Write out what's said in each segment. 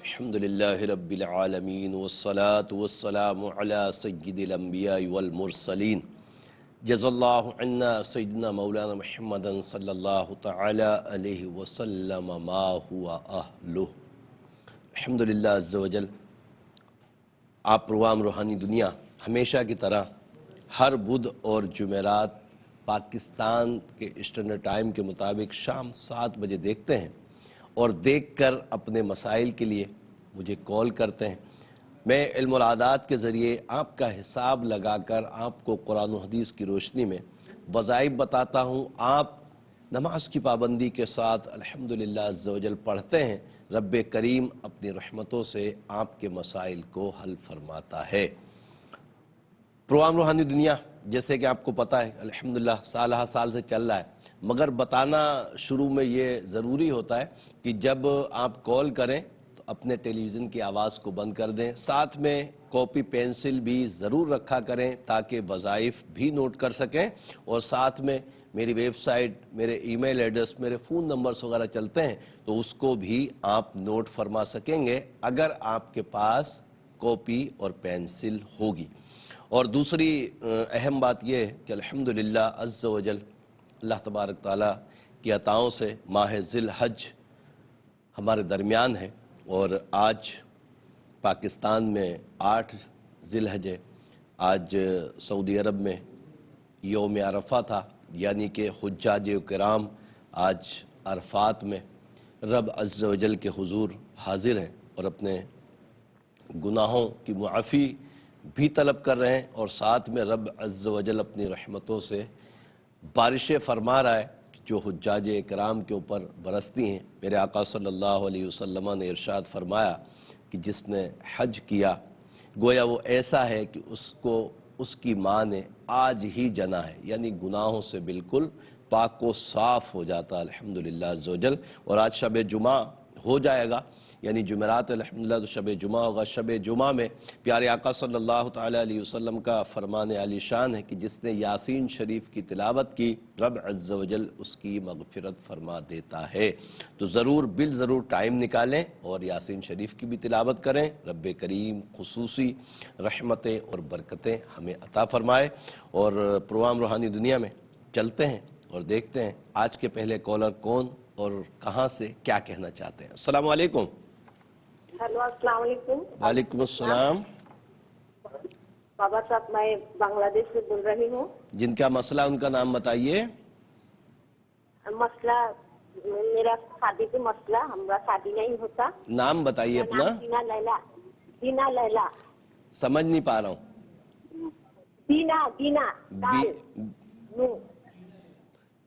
الحمدللہ رب العالمین والصلاة والسلام علی سید الانبیاء والمرسلین جزا اللہ عنا سیدنا مولانا محمد صلی اللہ تعالی علیہ وسلم ما ہوا اہلہ۔ الحمدللہ عز و جل، آپ پروگرام روحانی دنیا ہمیشہ کی طرح ہر بدھ اور جمعرات پاکستان کے اسٹینڈرڈ ٹائم کے مطابق شام 7 بجے دیکھتے ہیں اور دیکھ کر اپنے مسائل کے لیے مجھے کال کرتے ہیں۔ میں علم العادات کے ذریعے آپ کا حساب لگا کر آپ کو قرآن و حدیث کی روشنی میں وظائف بتاتا ہوں۔ آپ نماز کی پابندی کے ساتھ الحمدللہ عز و جل پڑھتے ہیں، رب کریم اپنی رحمتوں سے آپ کے مسائل کو حل فرماتا ہے۔ پروگرام روحانی دنیا جیسے کہ آپ کو پتہ ہے الحمدللہ سالہ سال سے چل رہا ہے، مگر بتانا شروع میں یہ ضروری ہوتا ہے کہ جب آپ کال کریں تو اپنے ٹیلی ویژن کی آواز کو بند کر دیں، ساتھ میں کاپی پینسل بھی ضرور رکھا کریں تاکہ وظائف بھی نوٹ کر سکیں، اور ساتھ میں میری ویب سائٹ، میرے ای میل ایڈریس، میرے فون نمبرز وغیرہ چلتے ہیں تو اس کو بھی آپ نوٹ فرما سکیں گے اگر آپ کے پاس کاپی اور پینسل ہوگی۔ اور دوسری اہم بات یہ ہے کہ الحمدللہ عز و جل اللہ تبارک تعالیٰ کی عطاؤں سے ماہ ذی الحج ہمارے درمیان ہے، اور آج پاکستان میں 8 ذی الحج ہے۔ آج سعودی عرب میں یوم عرفہ تھا، یعنی کہ حجاج کرام آج عرفات میں رب عز و جل کے حضور حاضر ہیں اور اپنے گناہوں کی معافی بھی طلب کر رہے ہیں، اور ساتھ میں رب عز و جل اپنی رحمتوں سے بارشیں فرما رہا ہے جو حجاج کرام کے اوپر برستی ہیں۔ میرے آقا صلی اللہ علیہ وسلم نے ارشاد فرمایا کہ جس نے حج کیا گویا وہ ایسا ہے کہ اس کی ماں نے آج ہی جنا ہے، یعنی گناہوں سے بالکل پاک و صاف ہو جاتا الحمدللہ عز و جل۔ اور آج شب جمعہ ہو جائے گا، یعنی جمعرات الحمدللہ تو شب جمعہ ہوگا۔ شب جمعہ میں پیارے آقا صلی اللہ تعالیٰ علیہ وسلم کا فرمان عالی شان ہے کہ جس نے یاسین شریف کی تلاوت کی رب عز و جل اس کی مغفرت فرما دیتا ہے۔ تو ضرور بالضرور ٹائم نکالیں اور یاسین شریف کی بھی تلاوت کریں، رب کریم خصوصی رحمتیں اور برکتیں ہمیں عطا فرمائے۔ اور پروگرام روحانی دنیا میں چلتے ہیں اور دیکھتے ہیں آج کے پہلے کالر کون اور کہاں سے کیا کہنا چاہتے ہیں۔ السلام علیکم۔ ہیلو، السلام علیکم۔ وعلیکم السلام۔ بابا صاحب، میں بنگلہ دیش سے بول رہی ہوں۔ جن کا مسئلہ ان کا نام بتائیے۔ مسئلہ میرا شادی کا مسئلہ، ہمارا شادی نہیں ہوتا۔ نام بتائیے اپنا۔ دینا لیلا۔ دینا لیلا۔ سمجھ نہیں پا رہا ہوں۔ دینا دینا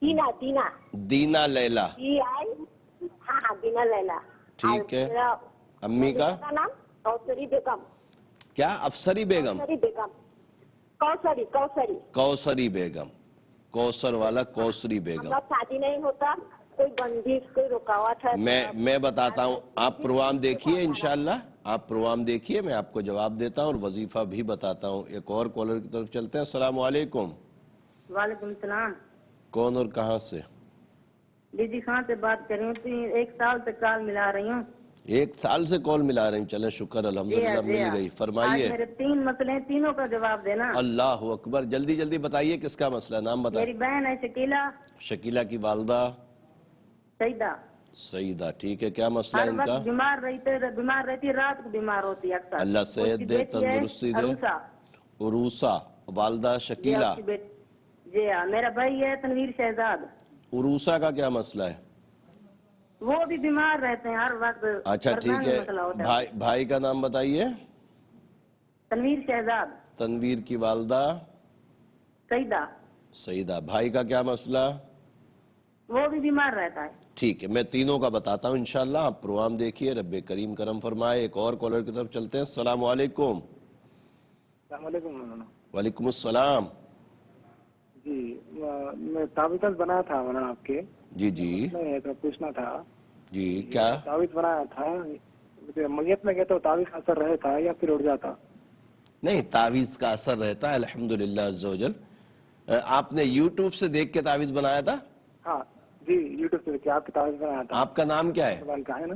دینا دینا دینا لیلا۔ ہاں دینا لیلا۔ ٹھیک ہے۔ امی کا نام کوثری بیگم۔ کیا؟ افسری بیگم؟ کوثری کوثری کوثری بیگم، کوثر والا کوثری بیگم۔ شادی نہیں ہوتا، کوئی بندش کوئی رکاوٹ ہے۔ میں بتاتا ہوں، آپ پروگرام دیکھیے انشاءاللہ، آپ پروگرام دیکھیے، میں آپ کو جواب دیتا ہوں اور وظیفہ بھی بتاتا ہوں۔ ایک اور کالر کی طرف چلتے ہیں۔ السلام علیکم۔ وعلیکم السلام۔ کون اور کہاں سے؟ دیدی خان سے بات کر رہی ہوں، 1 سال سے کال ملا رہی ہوں۔ 1 سال سے کال ملا رہے ہیں، چلیں شکر الحمدللہ مل گئی۔ فرمائیے۔ آج میرے 3 مسئلے ہیں، تینوں کا جواب دینا۔ اللہ اکبر، جلدی جلدی بتائیے کس کا مسئلہ، نام بتائیے۔ میری بہن ہے شکیلہ۔ شکیلہ کی والدہ سیدہ۔ سیدہ، ٹھیک ہے، کیا مسئلہ ہر ان کا؟ وقت بیمار رہتی، رات کو بیمار ہوتی اکثر۔ اللہ صحت دے، تندرستی دے۔ عروسہ، والدہ شکیلہ۔ جی ہاں، میرا بھائی ہے تنویر شہزاد۔ عروسہ کا کیا مسئلہ ہے؟ وہ بھی بیمار رہتے ہیں ہر وقت۔ اچھا ٹھیک ہے، بھائی کا نام بتائیے۔ تنویر شہزاد۔ تنویر کی والدہ سیدہ۔ سیدہ، بھائی کا کیا مسئلہ؟ وہ بھی بیمار رہتا ہے۔ ٹھیک ہے، میں تینوں کا بتاتا ہوں انشاءاللہ، آپ پروگرام دیکھیے، رب کریم کرم فرمائے۔ ایک اور کالر کی طرف چلتے ہیں۔ السلام علیکم۔ السلام علیکم مولانا۔ وعلیکم السلام۔ جی، میں تعویذ بنایا تھا مولانا آپ کے۔ جی جی میں پوچھنا تھا۔ جی، کیا تعویذ بنایا تھا، میت میں گیا تو تعویذ کا اثر رہتا ہے یا پھر اڑ جاتا؟ نہیں، تعویذ کا اثر رہتا ہے الحمدللہ عز و جل۔ آپ نے یوٹیوب سے دیکھ کے تعویذ بنایا تھا؟ ہاں جی، یوٹیوب سے دیکھ کے آپ کی تعویذ بنایا تھا۔ آپ کا نام کیا ہے؟ کا ہے نا؟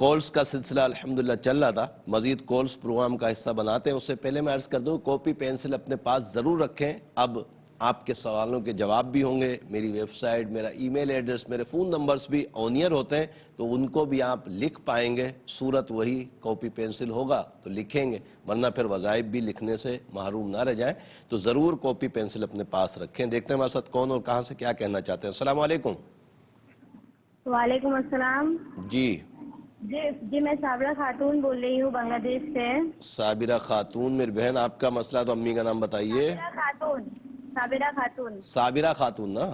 کالس کا سلسلہ الحمدللہ چل رہا تھا، مزید کالس پروگرام کا حصہ بناتے ہیں. اس سے پہلے میں عرض کر دوں کاپی پینسل اپنے پاس ضرور رکھیں. اب آپ کے سوالوں کے جواب بھی ہوں گے، میری ویب سائٹ، میرا ای میل ایڈریس، میرے فون نمبرز بھی آن ایئر ہوتے ہیں، تو ان کو بھی آپ لکھ پائیں گے. صورت وہی کاپی پینسل ہوگا تو لکھیں گے، ورنہ پھر وظائف بھی لکھنے سے محروم نہ رہ جائیں. تو ضرور کاپی پینسل اپنے پاس رکھیں. دیکھتے ہیں ہمارے ساتھ کون اور کہاں سے کیا کہنا چاہتے ہیں. السلام علیکم. وعلیکم السلام. جی جی میں صابرہ خاتون بول رہی ہوں بنگلہ دیش سے. صابرہ خاتون میری بہن، آپ کا مسئلہ تو امی کا نام بتائیے. صابرہ خاتون. صابرہ خاتون نا؟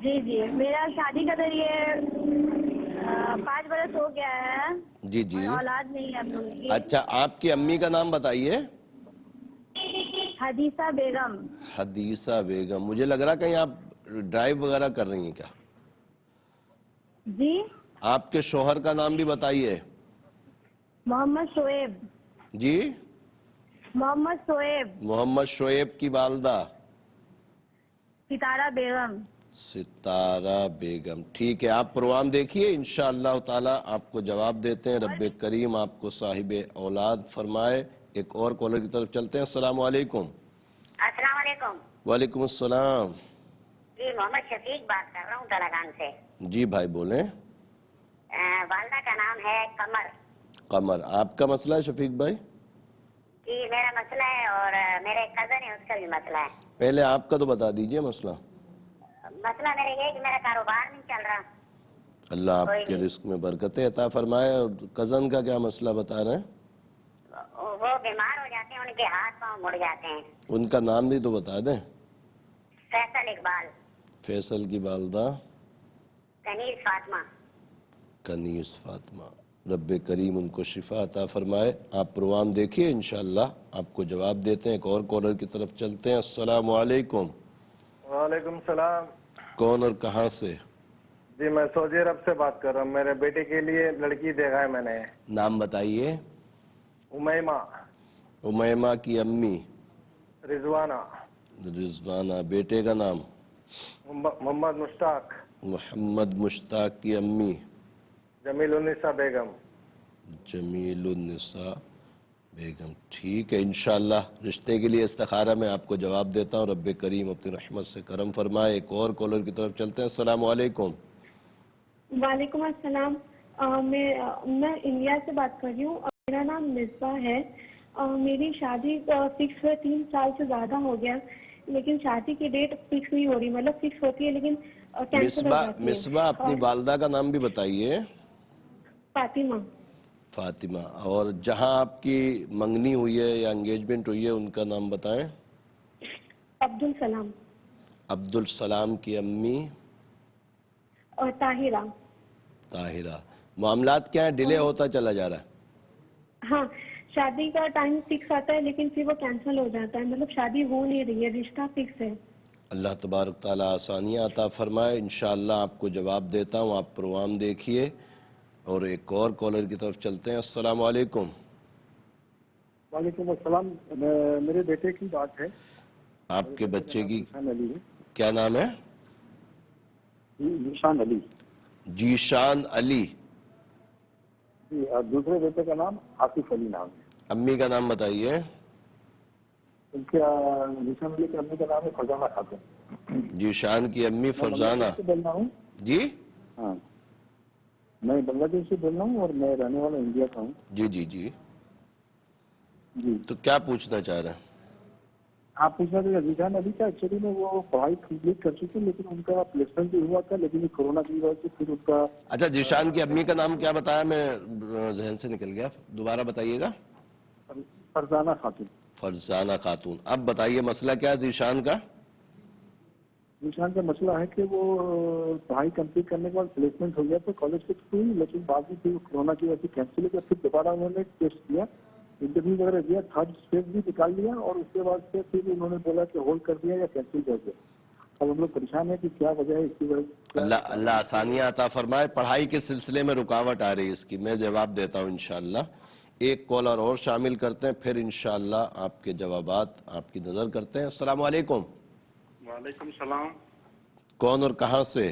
جی میرا شادی کا تو یہ 5 برس ہو گیا ہے. جی اور اولاد نہیں ہے اب ان کی. اچھا، آپ کی امی کا نام بتائیے. حدیثہ بیگم. حدیثہ بیگم. مجھے لگ رہا کہیں آپ ڈرائیو وغیرہ کر رہی ہیں کیا؟ جی. آپ کے شوہر کا نام بھی بتائیے. محمد شعیب. جی محمد شعیب. محمد شعیب کی والدہ ستارہ بیگم. ستارہ بیگم. ٹھیک ہے، آپ پروگرام دیکھیے، انشاءاللہ تعالی آپ کو جواب دیتے ہیں. رب کریم آپ کو صاحب اولاد فرمائے. ایک اور کالر کی طرف چلتے ہیں. السلام علیکم. السلام علیکم. وعلیکم السلام. جی محمد شفیق بات کر رہا ہوں تلگان سے. جی بھائی بولیں. والدہ کا نام ہے قمر. قمر. آپ کا مسئلہ ہے شفیق بھائی؟ جی میرا مسئلہ ہے اور میرے کزن ہے اس کا بھی مسئلہ ہے. پہلے آپ کا تو بتا دیجئے مسئلہ. مسئلہ میرے یہ کہ میرا کاروبار نہیں چل رہا. اللہ آپ کے رزق میں برکتیں عطا فرمائے. اور کزن کا کیا مسئلہ بتا رہے ہیں؟ وہ بیمار ہو جاتے ہیں، ان کے ہاتھ پاؤں مڑ جاتے ہیں. ان کا نام بھی تو بتا دیں. فیصل اقبال. فیصل کی والدہ کنیز فاطمہ. کنیز فاطمہ. رب کریم ان کو شفا عطا فرمائے. آپ پروگرام دیکھیے، انشاءاللہ آپ کو جواب دیتے ہیں. ایک اور کالر کی طرف چلتے ہیں. السلام علیکم. وعلیکم السلام. کون اور کہاں سے؟ جی میں سعودی عرب سے بات کر رہا ہوں. میرے بیٹے کے لیے لڑکی دیکھا ہے میں نے. نام بتائیے. امیمہ. امیمہ کی امی رضوانہ. رضوانہ. بیٹے کا نام؟ محمد مشتاق. محمد مشتاق کی امی جمیل النساء بیگم. جمیل النساء بیگم. ٹھیک ہے، انشاءاللہ رشتے کے لیے استخارہ میں آپ کو جواب دیتا ہوں. رب کریم اپنی رحمت سے کرم فرمائے. ایک اور کالر کی طرف چلتے ہیں. السلام علیکم. وعلیکم السلام. میں انڈیا سے بات کر رہی ہوں. میرا نام مصباح ہے. میری شادی فکس ہوئے 3 سال سے زیادہ ہو گیا، لیکن شادی کی ڈیٹ فکس نہیں ہو رہی. مطلب فکس ہوتی ہے لیکن کینسل ہو جاتی ہے. مصباح اپنی والدہ کا نام بھی بتائیے. فاطمہ. فاطمہ. اور جہاں آپ کی منگنی ہوئی ہے یا انگیجمنٹ ہوئی ہے ان کا نام بتائیں. عبدالسلام. عبدالسلام کی امی اور طاہرہ. طاہرہ. معاملات کیا ہیں؟ ڈیلے ہوتا چلا جا رہا ہے. ہاں، شادی کا ٹائم فکس آتا ہے لیکن پھر وہ کینسل ہو جاتا ہے. مطلب شادی ہو نہیں رہی ہے، رشتہ فکس ہے. اللہ تبارک تعالیٰ آسانیاں عطا فرمائے. انشاءاللہ آپ کو جواب دیتا ہوں. آپ پروگرام دیکھیے. اور ایک اور کالر کی طرف چلتے ہیں. السلام علیکم. وعلیکم السلام. میرے بیٹے کی بات ہے. آپ کے بچے کی ذیشان علی ہے. کیا نام ہے؟ ذیشان علی. ذیشان علی. جی. اور دوسرے بیٹے کا نام آصف علی نام ہے. امی کا نام بتائیے. ان کے ذیشان علی کی امی کا نام ہے فرزانہ خاتون. ذیشان کی امی فرزانہ. میں بول رہا ہوں. جی ہاں، میں بنگلہ دیش سے بول رہا ہوں اور میں رہنے والا انڈیا کا ہوں. جی جی جی. جی. تو کیا پوچھنا چاہ رہے ہیں؟ آپ پوچھنا تھا ذیشان علی کا. ایکچولی میں وہ پڑھائی کمپلیٹ کر چکے لیکن ان کا پلیسمنٹ بھی ہوا تھا، لیکن یہ کورونا کی وجہ سے پھر ان کا. اچھا، ذیشان کی امی کا نام کیا بتایا؟ میں ذہن سے نکل گیا، دوبارہ بتائیے گا. فرزانہ خاتون. فرزانہ خاتون. اب بتائیے مسئلہ کیا ہے ذیشان کا؟ ذیشان کا مسئلہ ہے کہ وہ پڑھائی کمپلیٹ کرنے کے بعد پلیسمنٹ ہو گیا تو کالج فکس ہوئی، لیکن بعد میں پھر کورونا کی وجہ سے کینسل ہو گیا. پھر دوبارہ انہوں نے ٹیسٹ کیا، انٹرویو وغیرہ دیا، 3rd اسٹیج بھی نکال لیا اور اس کے بعد سے پھر انہوں نے بولا کہ ہولڈ کر دیا یا کینسل کر دیا. اب ہم لوگ پریشان ہیں کہ کیا وجہ ہے اس کی وجہ سے. اللہ آسانیاں عطا فرمائے. پڑھائی کے سلسلے میں رکاوٹ آ رہی ہے اس کی، میں جواب دیتا ہوں انشاءاللہ. ایک کالر اور شامل کرتے ہیں، پھر انشاءاللہ آپ کے جوابات آپ کی نظر کرتے ہیں. السلام علیکم. وعلیکم السلام. کون اور کہاں سے؟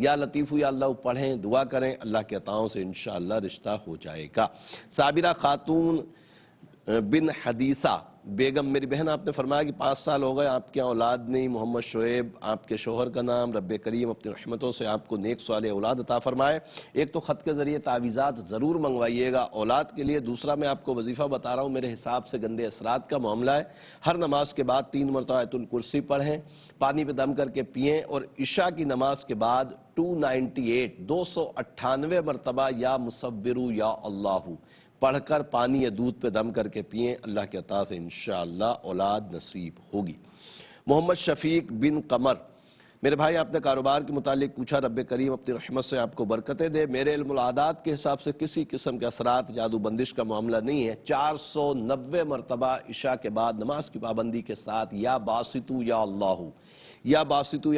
یا لطیف یا اللہ پڑھیں، دعا کریں، اللہ کے عطاؤں سے انشاءاللہ رشتہ ہو جائے گا۔ صابرہ خاتون بن حدیثہ بیگم، میری بہن آپ نے فرمایا کہ 5 سال ہو گئے آپ کے اولاد نہیں، محمد شعیب آپ کے شوہر کا نام، رب کریم اپنی رحمتوں سے آپ کو نیک صالح اولاد عطا فرمائے۔ ایک تو خط کے ذریعے تعویذات ضرور منگوائیے گا اولاد کے لیے، دوسرا میں آپ کو وظیفہ بتا رہا ہوں، میرے حساب سے گندے اثرات کا معاملہ ہے۔ ہر نماز کے بعد 3 مرتبہ آیت الکرسی پڑھیں، پانی پہ دم کر کے پئیں، اور عشاء کی نماز کے بعد 298 مرتبہ یا مصورو یا اللہ پڑھ کر پانی یا دودھ پہ دم کر کے پئیں، اللہ کے عطا سے انشاءاللہ اولاد نصیب ہوگی۔ محمد شفیق بن قمر، میرے بھائی آپ نے کاروبار کے متعلق پوچھا، رب کریم اپنی رحمت سے آپ کو برکتیں دے۔ میرے علم العادات کے حساب سے کسی قسم کے اثرات جادو بندش کا معاملہ نہیں ہے۔ 490 مرتبہ عشاء کے بعد نماز کی پابندی کے ساتھ یا باسطو یا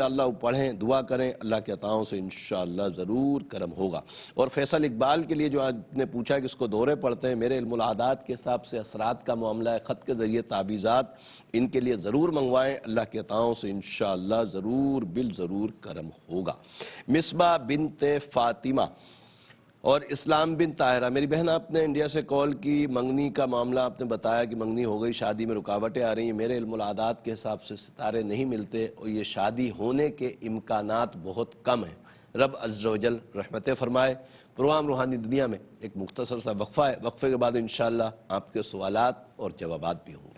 اللہ پڑھیں، دعا کریں، اللہ کے عطاؤں سے انشاءاللہ ضرور کرم ہوگا۔ اور فیصل اقبال کے لیے جو آپ نے پوچھا کہ اس کو دورے پڑھتے ہیں، میرے علم العادات کے حساب سے اثرات کا معاملہ ہے، خط کے ذریعے تعویذات ان کے لیے ضرور منگوائیں، اللہ کے عطاؤں سے انشاءاللہ ضرور بالضرور کرم ہوگا۔ مصباح بنت فاطمہ اور اسلام بن طاہرہ، میری بہن آپ نے انڈیا سے کال کی، منگنی کا معاملہ آپ نے بتایا کہ منگنی ہو گئی، شادی میں رکاوٹیں آ رہی ہیں، میرے علم العادات کے حساب سے ستارے نہیں ملتے اور یہ شادی ہونے کے امکانات بہت کم ہیں۔ رب عز و جل رحمتیں فرمائے۔ پروگرام روحانی دنیا میں ایک مختصر سا وقفہ ہے، وقفے کے بعد انشاءاللہ آپ کے سوالات اور جوابات بھی ہوں گے۔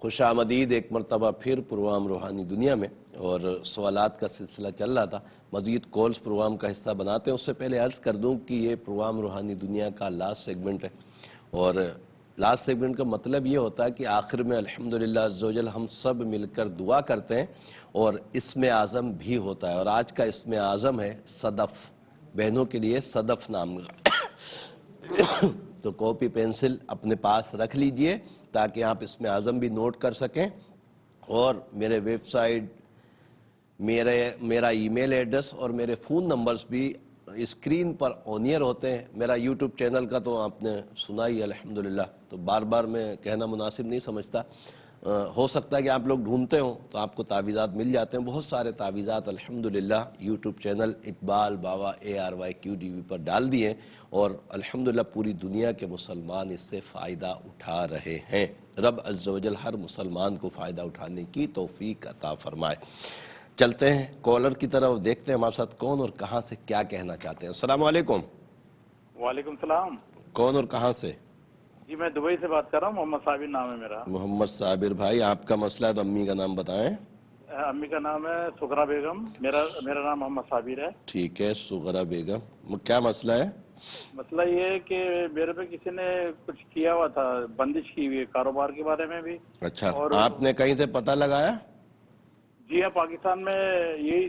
خوش آمدید ایک مرتبہ پھر پروگرام روحانی دنیا میں، اور سوالات کا سلسلہ چل رہا تھا، مزید کالز پروگرام کا حصہ بناتے ہیں۔ اس سے پہلے عرض کر دوں کہ یہ پروگرام روحانی دنیا کا لاسٹ سیگمنٹ ہے، اور لاسٹ سیگمنٹ کا مطلب یہ ہوتا ہے کہ آخر میں الحمدللہ عز و جل ہم سب مل کر دعا کرتے ہیں، اور اسم اعظم بھی ہوتا ہے، اور آج کا اسم اعظم ہے صدف، بہنوں کے لیے صدف نام کا۔ تو کاپی پینسل اپنے پاس رکھ لیجئے تاکہ آپ اسم اعظم بھی نوٹ کر سکیں، اور میرے ویب سائٹ، میرا ای میل ایڈریس اور میرے فون نمبرز بھی اسکرین پر آن ایئر ہوتے ہیں۔ میرا یوٹیوب چینل کا تو آپ نے سنا ہی الحمدللہ، تو بار بار میں کہنا مناسب نہیں سمجھتا، ہو سکتا ہے کہ آپ لوگ ڈھونڈتے ہوں تو آپ کو تعویذات مل جاتے ہیں، بہت سارے تعویذات الحمدللہ یوٹیوب چینل اقبال بابا ARYQDV پر ڈال دیے، اور الحمدللہ پوری دنیا کے مسلمان اس سے فائدہ اٹھا رہے ہیں۔ رب عز و جل ہر مسلمان کو فائدہ اٹھانے کی توفیق عطا فرمائے۔ چلتے ہیں کالر کی طرف، دیکھتے ہیں ہمارے ساتھ کون اور کہاں سے کیا کہنا چاہتے ہیں۔ السلام علیکم۔ وعلیکم السلام کون اور کہاں سے؟ جی میں دبئی سے بات کر رہا ہوں، محمد صابر نام ہے میرا۔ محمد صابر بھائی، آپ کا مسئلہ ہے تو امی کا نام بتائیں۔ امی کا نام ہے سغرا بیگم، میرا نام محمد صابر ہے۔ ٹھیک ہے سغرا بیگم، کیا مسئلہ ہے؟ مسئلہ یہ ہے کہ میرے پہ کسی نے کچھ کیا ہوا تھا، بندش کی ہوئی ہے کاروبار کے بارے میں بھی۔ اچھا، آپ نے کہیں سے پتہ لگایا؟ جی ہاں، پاکستان میں یہی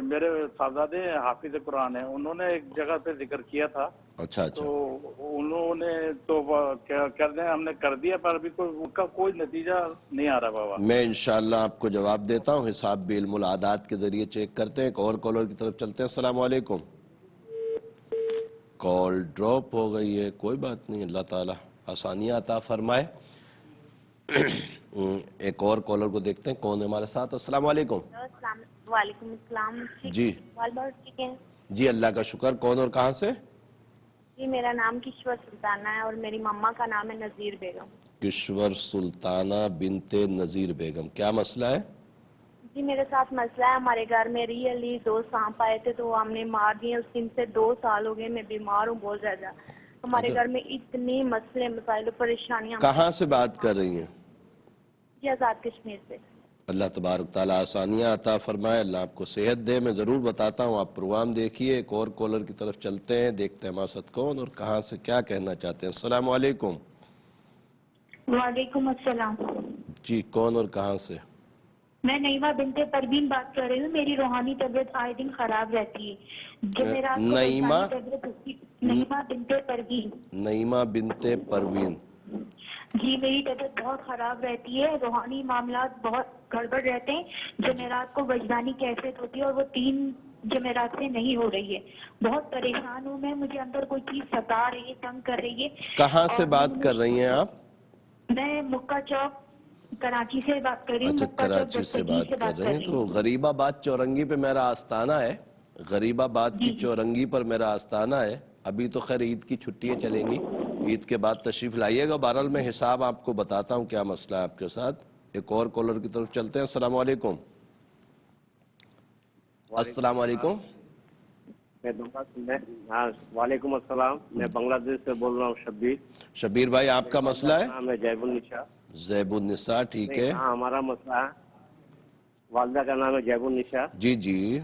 میرے صاحبزادے حافظ قرآن ہیں، انہوں نے ایک جگہ پہ ذکر کیا تھا۔ اچھا اچھا، تو انہوں نے تو کر دیں، ہم نے کر دیا، پر ابھی ان کا کوئی نتیجہ نہیں آ رہا بابا۔ میں انشاءاللہ آپ کو جواب دیتا ہوں، حساب بعلم العادات کے ذریعے چیک کرتے ہیں۔ ایک اور کالر کی طرف چلتے ہیں۔ السلام علیکم۔ کال ڈراپ ہو گئی ہے، کوئی بات نہیں، اللہ تعالیٰ آسانیاں عطا فرمائے۔ ایک اور کالر کو دیکھتے ہیں کون ہے ہمارے ساتھ۔ السلام علیکم۔ وعلیکم السلام۔ جی ٹھیک ہے جی، اللہ کا شکر۔ کون اور کہاں سے؟ جی میرا نام کشور سلطانہ ہے، اور میری مما کا نام ہے نذیر بیگم۔ کشور سلطانہ بنت نذیر بیگم، کیا مسئلہ ہے؟ جی میرے ساتھ مسئلہ ہے، ہمارے گھر میں ریئلی 2 سانپ آئے تھے تو ہم نے مار دیے، اس دن سے 2 سال ہو گئے، میں بیمار ہوں بہت زیادہ۔ ہمارے گھر میں اتنے مسئلے مسائل پریشانیاں۔ کہاں سے بات کر رہی ہیں؟ جی آزاد کشمیر سے۔ اللہ تبارک تعالیٰ آسانیاں عطا فرمائے، اللہ آپ کو صحت دے۔ میں ضرور بتاتا ہوں، آپ پروگرام دیکھیے۔ ایک اور کالر کی طرف چلتے ہیں، دیکھتے ہیں ہمارے ساتھ کون اور کہاں سے کیا کہنا چاہتے ہیں۔ السلام علیکم۔ وعلیکم السلام۔ جی کون اور کہاں سے؟ میں نعیمہ بنت پروین بات کر رہی ہوں، میری روحانی طبیعت آئے دن خراب رہتی ہے۔ نعیمہ بنت پروین۔ نعیمہ بنت پروین، جی میری طبیعت بہت خراب رہتی ہے، روحانی معاملات بہت گڑبڑ رہتے ہیں، جمعرات کو وجدانی کیفیت ہوتی ہے، اور وہ 3 جمعرات سے نہیں ہو رہی ہے۔ بہت پریشان ہوں میں، مجھے اندر کوئی چیز ستا رہی ہے، تنگ کر رہی ہے۔ کہاں سے بات کر رہی ہیں آپ؟ میں مکہ چوک کراچی سے بات کر رہی ہوں۔ اچھا کراچی سے بات کر رہے ہیں، تو غریب آباد چورنگی پہ میرا آستانہ ہے، غریب آباد کی چورنگی پر میرا آستانہ ہے. ابھی تو خیر عید کی چھٹیاں چلیں گی, عید کے بعد تشریف لائیے گا. بہرحال میں حساب آپ کو بتاتا ہوں کیا مسئلہ ہے آپ کے ساتھ. ایک اور کالر کی طرف چلتے ہیں. السلام علیکم. السلام علیکم. وعلیکم السلام. میں بنگلہ دیش سے بول رہا ہوں شبیر. شبیر بھائی آپ کا مسئلہ ہے؟ نام ہے زیب النساء. زیب النساء, ٹھیک ہے. ہاں ہمارا مسئلہ ہے, والدہ کا نام ہے زیب النساء. جی جی,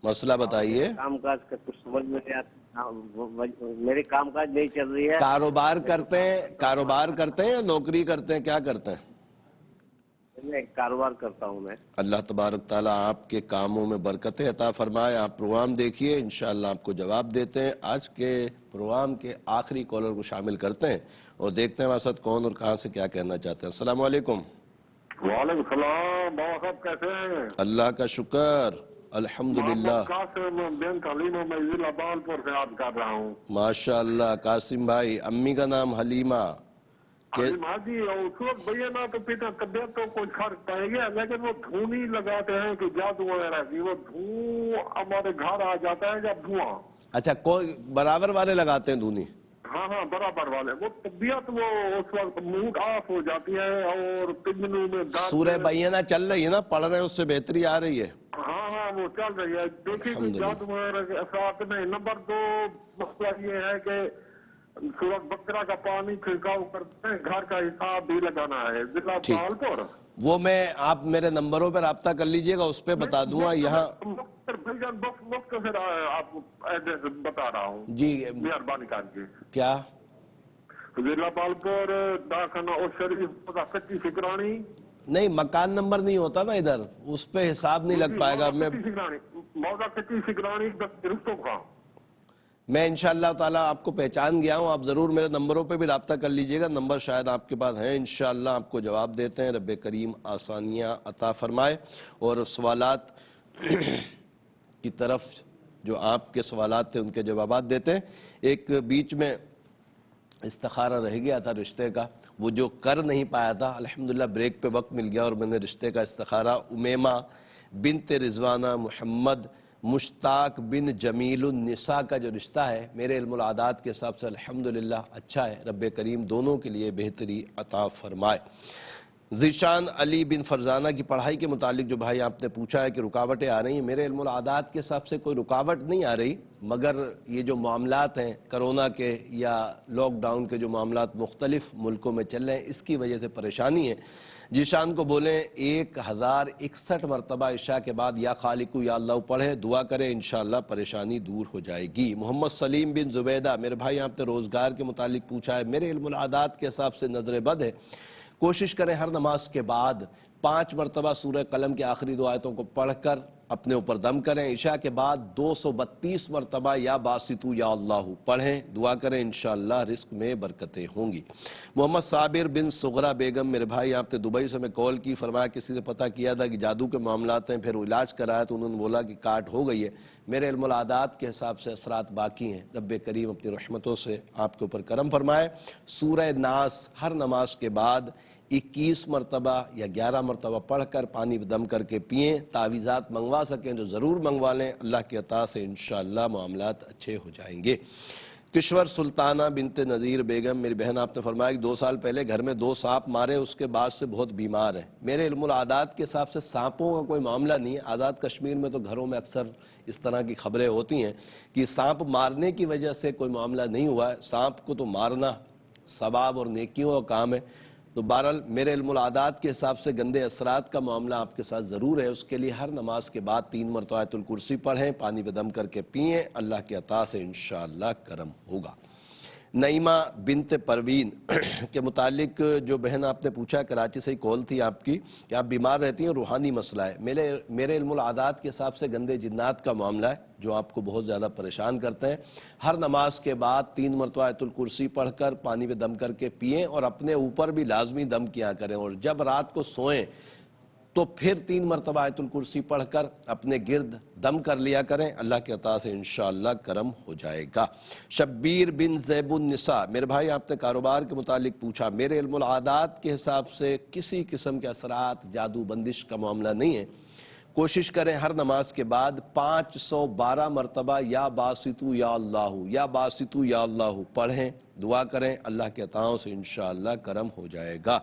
مسئلہ بتائیے. کام کاج کا کچھ سمجھ میں نہیں آتا, میری کام کاج نہیں چل رہی ہے. کاروبار کرتے ہیں یا نوکری کرتے ہیں, کیا کرتے ہیں؟ میں کاروبار کرتا ہوں میں. اللہ تبارک تعالیٰ آپ کے کاموں میں برکتیں عطا فرمائے. آپ پروگرام دیکھیے, انشاءاللہ آپ کو جواب دیتے ہیں. آج کے پروگرام کے آخری کالر کو شامل کرتے ہیں اور دیکھتے ہیں ہمارے ساتھ کون اور کہاں سے کیا کہنا چاہتے ہیں. السلام علیکم. وعلیکم السلام. بابا صاحب کیسے ہیں؟ اللہ کا شکر, الحمدللہ. قاسم بن حلیمہ میں ضلع بالپور سے یاد کر رہا ہوں. ماشاءاللہ قاسم بھائی, امی کا نام حلیمہ. حلیمہ جی, اور اس وقت بھیا نا تو پیتا طبیعت تو کوئی فرق پائے گیا, لیکن وہ دھونی لگاتے ہیں کہ جادو وغیرہ کی, وہ دھواں ہمارے گھر آ جاتا ہے جب دھواں. اچھا, کوئی برابر والے لگاتے ہیں دھونی؟ ہاں برابر والے. وہ طبیعت وہ اس وقت موڈ آف ہو جاتی ہے اور پنجنوں میں درد. سورہ بینہ چل رہی ہے نا, پڑھ رہے ہیں, اس سے بہتری آ رہی ہے. ہاں وہ چل رہی ہے. دیکھیے کہ جادو وغیرہ کے اثرات میں. نمبر 2 مسئلہ یہ ہے کہ سورج بقرہ کا پانی چھڑکاؤ کرتے ہیں, گھر کا حساب بھی لگانا ہے. ضلع بالپور. وہ میں, آپ میرے نمبروں پہ رابطہ کر لیجئے گا, اس پہ بتا دوں گا. یہاں وقت پھر آپ ایڈریس بتا رہا ہوں جی, مہربانی کر کے. کیا ضلع بالپور, ڈاکخانہ اور شریف کچی فکرانی. نہیں, مکان نمبر نہیں ہوتا نا ادھر, اس پہ حساب نہیں لگ پائے گا. موضع کچی فکرانی رستوں کا. میں انشاءاللہ تعالیٰ آپ کو پہچان گیا ہوں. آپ ضرور میرے نمبروں پہ بھی رابطہ کر لیجئے گا. نمبر شاید آپ کے پاس ہیں. انشاءاللہ آپ کو جواب دیتے ہیں. رب کریم آسانیاں عطا فرمائے. اور سوالات کی طرف جو آپ کے سوالات تھے ان کے جوابات دیتے ہیں. ایک بیچ میں استخارہ رہ گیا تھا رشتے کا, وہ جو کر نہیں پایا تھا, الحمدللہ بریک پہ وقت مل گیا اور میں نے رشتے کا استخارہ امیمہ بنت رضوانہ محمد مشتاق بن جمیل النساء کا جو رشتہ ہے, میرے علم العادات کے حساب سے الحمدللہ اچھا ہے. رب کریم دونوں کے لیے بہتری عطا فرمائے. ذیشان علی بن فرزانہ کی پڑھائی کے متعلق جو بھائی آپ نے پوچھا ہے کہ رکاوٹیں آ رہی ہیں, میرے علم العادات کے حساب سے کوئی رکاوٹ نہیں آ رہی, مگر یہ جو معاملات ہیں کرونا کے یا لاک ڈاؤن کے جو معاملات مختلف ملکوں میں چل رہے ہیں, اس کی وجہ سے پریشانی ہے. ذیشان کو بولیں 1061 مرتبہ عشاء کے بعد یا خالقو یا اللہ پڑھے, دعا کرے, انشاءاللہ پریشانی دور ہو جائے گی. محمد سلیم بن زبیدہ, میرے بھائی آپ نے روزگار کے متعلق پوچھا ہے, میرے علم العادات کے حساب سے نظر بد ہے. کوشش کریں ہر نماز کے بعد 5 مرتبہ سورہ قلم کی آخری 2 آیتوں کو پڑھ کر اپنے اوپر دم کریں. عشاء کے بعد 232 مرتبہ یا باسطو یا اللہ پڑھیں, دعا کریں, انشاءاللہ رزق میں برکتیں ہوں گی. محمد صابر بن سغرا بیگم, میرے بھائی آپ نے دبئی سے میں کال کی, فرمایا کسی سے پتہ کیا تھا کہ جادو کے معاملات ہیں, پھر علاج کرایا تو انہوں نے بولا کہ کاٹ ہو گئی ہے. میرے علم العادات کے حساب سے اثرات باقی ہیں. رب کریم اپنی رحمتوں سے آپ کے اوپر کرم فرمائے. سورہ ناس ہر نماز کے بعد 21 مرتبہ یا 11 مرتبہ پڑھ کر پانی دم کر کے پئیں. تعویذات منگوا سکیں تو ضرور منگوا لیں, اللہ کی عطا سے انشاءاللہ معاملات اچھے ہو جائیں گے. کشور سلطانہ بنت نذیر بیگم, میری بہن آپ نے فرمایا کہ 2 سال پہلے گھر میں 2 سانپ مارے, اس کے بعد سے بہت بیمار ہیں. میرے علم العادات کے حساب سے سانپوں کا کوئی معاملہ نہیں ہے. آزاد کشمیر میں تو گھروں میں اکثر اس طرح کی خبریں ہوتی ہیں کہ سانپ مارنے کی وجہ سے کوئی معاملہ نہیں ہوا ہے. سانپ کو تو مارنا ثواب اور نیکیوں کا کام ہے. تو بہرحال میرے علم العادات کے حساب سے گندے اثرات کا معاملہ آپ کے ساتھ ضرور ہے. اس کے لیے ہر نماز کے بعد 3 مرتبہ آیت الکرسی پڑھیں, پانی پہ دم کر کے پئیں, اللہ کی عطا سے انشاءاللہ کرم ہوگا. نعیمہ بنت پروین کے متعلق جو بہن آپ نے پوچھا, کراچی سے ہی کال تھی آپ کی کہ آپ بیمار رہتی ہیں, روحانی مسئلہ ہے. میرے علم العادات کے حساب سے گندے جنات کا معاملہ ہے جو آپ کو بہت زیادہ پریشان کرتے ہیں. ہر نماز کے بعد 3 مرتبہ آیت الکرسی پڑھ کر پانی پہ دم کر کے پئیں, اور اپنے اوپر بھی لازمی دم کیا کریں, اور جب رات کو سوئیں تو پھر 3 مرتبہ آیت الکرسی پڑھ کر اپنے گرد دم کر لیا کریں. اللہ کے عطا سے انشاءاللہ کرم ہو جائے گا. شبیر بن زیب النساء, میرے بھائی آپ نے کاروبار کے متعلق پوچھا, میرے علم العادات کے حساب سے کسی قسم کے اثرات جادو بندش کا معاملہ نہیں ہے. کوشش کریں ہر نماز کے بعد 512 مرتبہ یا باسطو یا اللہ یا باسطو یا اللہ پڑھیں، دعا کریں، اللہ کے عطاؤں سے انشاءاللہ کرم ہو جائے گا۔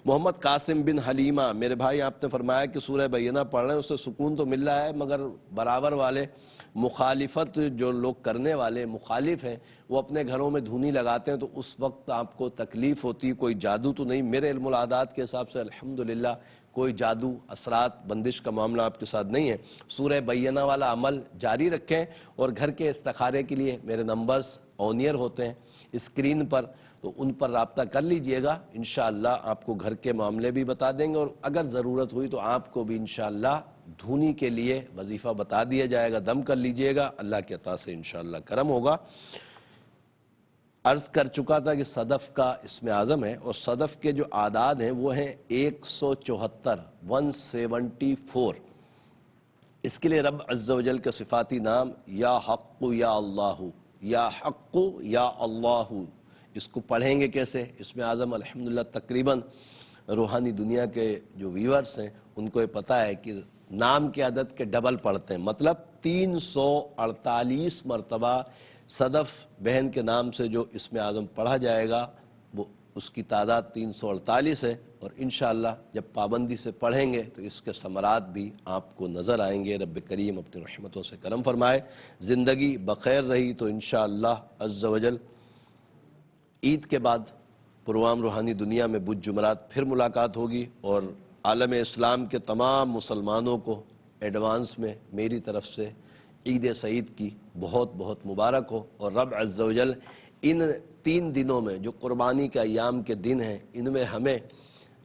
محمد قاسم بن حلیمہ، میرے بھائی آپ نے فرمایا کہ سورہ بینہ پڑھ رہے ہیں، اس سے سکون تو مل رہا ہے، مگر برابر والے مخالفت جو لوگ کرنے والے مخالف ہیں وہ اپنے گھروں میں دھونی لگاتے ہیں، تو اس وقت آپ کو تکلیف ہوتی، کوئی جادو تو نہیں؟ میرے علم العادات کے حساب سے الحمدللہ کوئی جادو، اثرات، بندش کا معاملہ آپ کے ساتھ نہیں ہے۔ سورہ بینہ والا عمل جاری رکھیں، اور گھر کے استخارے کے لیے میرے نمبرز آن ایئر ہوتے ہیں اسکرین پر، تو ان پر رابطہ کر لیجئے گا، انشاءاللہ آپ کو گھر کے معاملے بھی بتا دیں گے، اور اگر ضرورت ہوئی تو آپ کو بھی انشاءاللہ دھونی کے لیے وظیفہ بتا دیا جائے گا، دم کر لیجئے گا، اللہ کے عطا سے انشاءاللہ کرم ہوگا۔ عرض کر چکا تھا کہ صدف کا اسم اعظم ہے، اور صدف کے جو اعداد ہیں وہ ہیں 174 174۔ اس کے لیے رب عز و جل کا صفاتی نام یا حق یا اللہ، یا حق یا اللہ، اس کو پڑھیں گے کیسے؟ اسم اعظم الحمدللہ تقریباً روحانی دنیا کے جو ویورز ہیں ان کو یہ پتہ ہے کہ نام کے عدد کے ڈبل پڑھتے ہیں، مطلب 348 مرتبہ صدف بہن کے نام سے جو اسم اعظم پڑھا جائے گا وہ اس کی تعداد 348 ہے، اور انشاءاللہ جب پابندی سے پڑھیں گے تو اس کے ثمرات بھی آپ کو نظر آئیں گے۔ رب کریم اپنی رحمتوں سے کرم فرمائے، زندگی بخیر رہی تو انشاءاللہ عز و جل عید کے بعد پروام روحانی دنیا میں بدھ جمعرات پھر ملاقات ہوگی، اور عالم اسلام کے تمام مسلمانوں کو ایڈوانس میں میری طرف سے عید سعید کی بہت بہت مبارک ہو، اور رب عز و جل ان 3 دنوں میں جو قربانی کے ایام کے دن ہیں ان میں ہمیں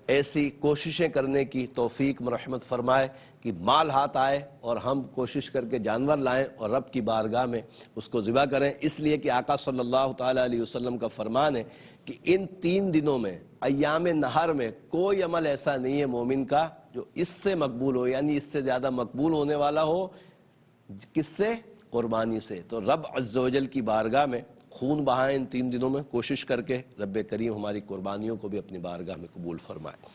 ایسی کوششیں کرنے کی توفیق مرحمت فرمائے کہ مال ہاتھ آئے اور ہم کوشش کر کے جانور لائیں اور رب کی بارگاہ میں اس کو ذبح کریں، اس لیے کہ آقا صلی اللہ تعالیٰ علیہ وسلم کا فرمان ہے کہ ان 3 دنوں میں ایام نہر میں کوئی عمل ایسا نہیں ہے مومن کا جو اس سے مقبول ہو، یعنی اس سے زیادہ مقبول ہونے والا ہو، کس سے؟ قربانی سے۔ تو رب عز و جل کی بارگاہ میں خون بہائیں ان 3 دنوں میں، کوشش کر کے رب کریم ہماری قربانیوں کو بھی اپنی بارگاہ میں قبول فرمائے۔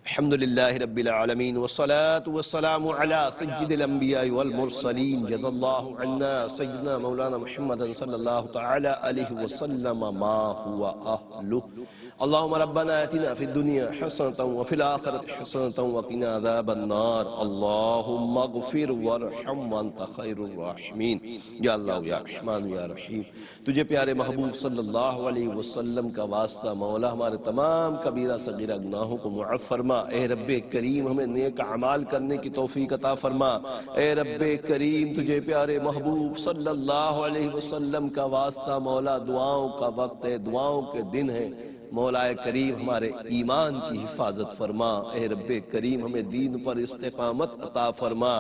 الحمدللہ رب العالمین والصلاة والسلام علی سید الانبیاء والمرسلین، جزا اللہ عنا سیدنا مولانا محمد صلی اللہ تعالی علیہ وسلم ما هو اہلہ۔ اللہم ربنا آتنا فی الدنیا حسنة وفی الآخرة حسنة وقنا عذاب النار، اللہم اغفر وارحم وانت خیر الراحمین۔ یا اللہ یا رحمان یا رحیم، تجھے پیارے محبوب صلی اللہ علیہ وسلم کا واسطہ مولا ہمارے تمام کبیرہ صغیرہ گناہوں کو معاف فرما۔ اے رب کریم ہمیں نیک اعمال کرنے کی توفیق عطا فرما۔ اے رب کریم تجھے پیارے محبوب صلی اللہ علیہ وسلم کا واسطہ مولا دعاؤں کا وقت ہے، دعاؤں کے دن ہے، مولا کریم ہمارے ایمان کی حفاظت فرما۔ اے رب کریم ہمیں دین پر استقامت عطا فرما۔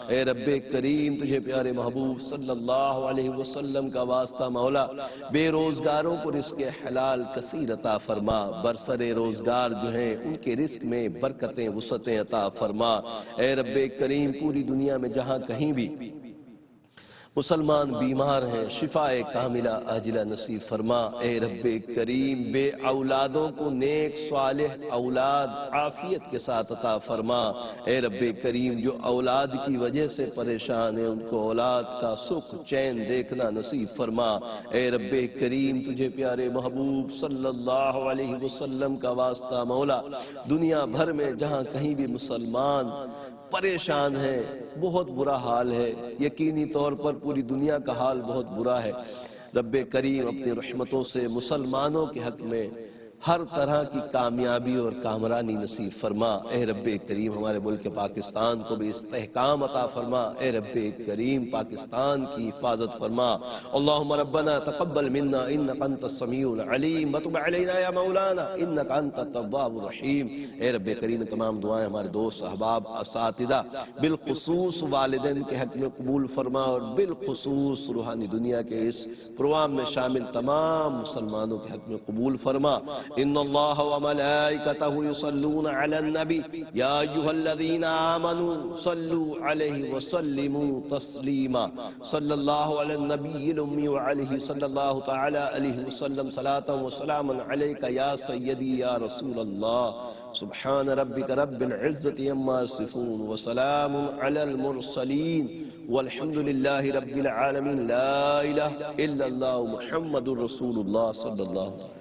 اے رب کریم تجھے پیارے محبوب صلی اللہ علیہ وسلم کا واسطہ مولا بے روزگاروں کو رزق حلال کثیر عطا فرما، برسر روزگار جو ہیں ان کے رزق میں برکتیں وسعتیں عطا فرما۔ اے رب کریم پوری دنیا میں جہاں کہیں بھی مسلمان بیمار ہیں شفاء کاملہ عاجلہ نصیب فرما۔ اے رب کریم بے اولادوں کو نیک صالح اولاد عافیت کے ساتھ عطا فرما۔ اے رب کریم جو اولاد کی وجہ سے پریشان ہیں ان کو اولاد کا سکھ چین دیکھنا نصیب فرما۔ اے رب کریم تجھے پیارے محبوب صلی اللہ علیہ وسلم کا واسطہ مولا دنیا بھر میں جہاں کہیں بھی مسلمان پریشان ہیں، بہت برا حال ہے، یقینی طور پر پوری دنیا کا حال بہت برا ہے، رب کریم اپنی رحمتوں سے مسلمانوں کے حق میں ہر طرح کی کامیابی اور کامرانی نصیب فرما۔ اے رب کریم ہمارے ملک پاکستان کو بھی استحکام عطا فرما۔ اے رب کریم پاکستان کی حفاظت فرما۔ اللہم ربنا تقبل منا انک انت السمیع العلیم وتب علینا یا مولانا انک انت التواب الرحیم۔ اے رب کریم تمام دعائیں ہمارے دوست احباب اساتذہ بالخصوص والدین کے حق میں قبول فرما، اور بالخصوص روحانی دنیا کے اس پروگرام میں شامل تمام مسلمانوں کے حق میں قبول فرما۔ ان اللہ وملائکتہ یصلون علی النبی یا ایھا الذین آمنوا صلوا علیہ وسلموا تسلیما صلی اللہ علی النبی الامی وعلیہ صلی اللہ تعالی علیہ وسلم صلاة وسلاما علیک یا سیدی یا رسول اللہ سبحان ربک رب العزت عما یصفون وسلام علی المرسلین والحمد للہ رب العالمین لا الہ الا اللہ محمد رسول اللہ صلی اللہ علیہ وسلم.